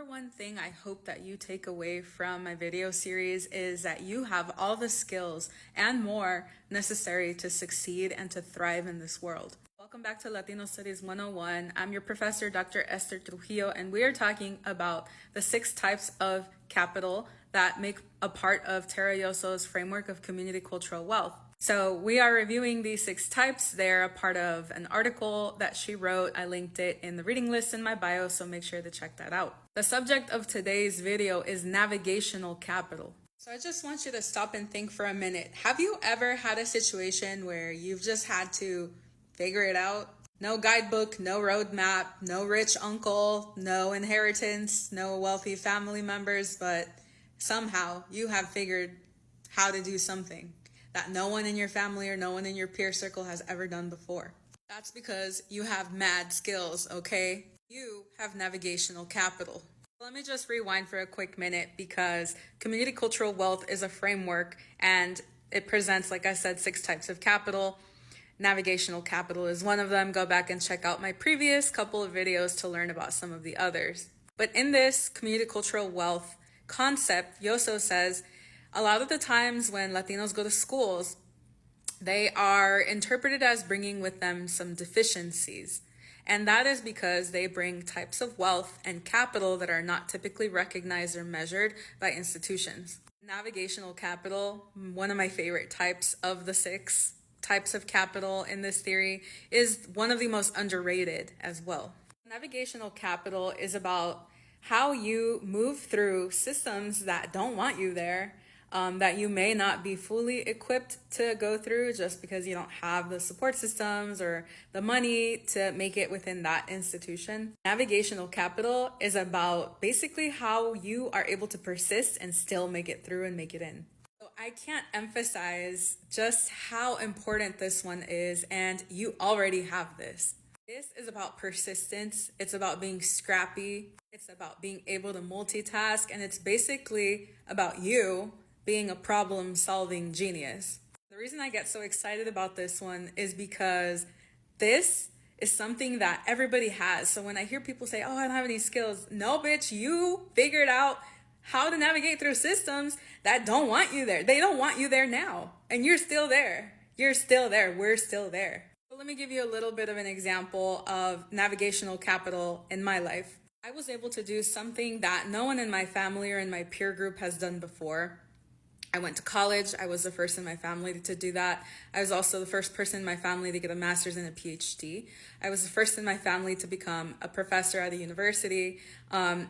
Number one thing I hope that you take away from my video series is that you have all the skills and more necessary to succeed and to thrive in this world. Welcome back to Latino Studies 101. I'm your professor, Dr. Esther Trujillo, and we are talking about the 6 types of capital that make a part of Tara Yoso's framework of community cultural wealth. So we are reviewing these 6 types. They're a part of an article that she wrote. I linked it in the reading list in my bio, so make sure to check that out. The subject of today's video is navigational capital. So I just want you to stop and think for a minute. Have you ever had a situation where you've just had to figure it out? No guidebook, no roadmap, no rich uncle, no inheritance, no wealthy family members, but somehow you have figured how to do something that no one in your family or no one in your peer circle has ever done before. That's because you have mad skills, okay? You have navigational capital. Let me just rewind for a quick minute because community cultural wealth is a framework and it presents, like I said, 6 types of capital. Navigational capital is one of them. Go back and check out my previous couple of videos to learn about some of the others. But in this community cultural wealth concept, Yoso says, a lot of the times when Latinos go to schools, they are interpreted as bringing with them some deficiencies. And that is because they bring types of wealth and capital that are not typically recognized or measured by institutions. Navigational capital, one of my favorite types of the 6 types of capital in this theory, is one of the most underrated as well. Navigational capital is about how you move through systems that don't want you there, that you may not be fully equipped to go through just because you don't have the support systems or the money to make it within that institution. Navigational capital is about basically how you are able to persist and still make it through and make it in. So I can't emphasize just how important this one is, and you already have this. This is about persistence. It's about being scrappy. It's about being able to multitask, and it's basically about you being a problem-solving genius. The reason I get so excited about this one is because this is something that everybody has. So when I hear people say, oh, I don't have any skills, no, bitch, you figured out how to navigate through systems that don't want you there. They don't want you there now, and you're still there. You're still there. We're still there. So let me give you a little bit of an example of navigational capital in my life. I was able to do something that no one in my family or in my peer group has done before. I went to college. I was the first in my family to do that. I was also the first person in my family to get a master's and a PhD. I was the first in my family to become a professor at a university. And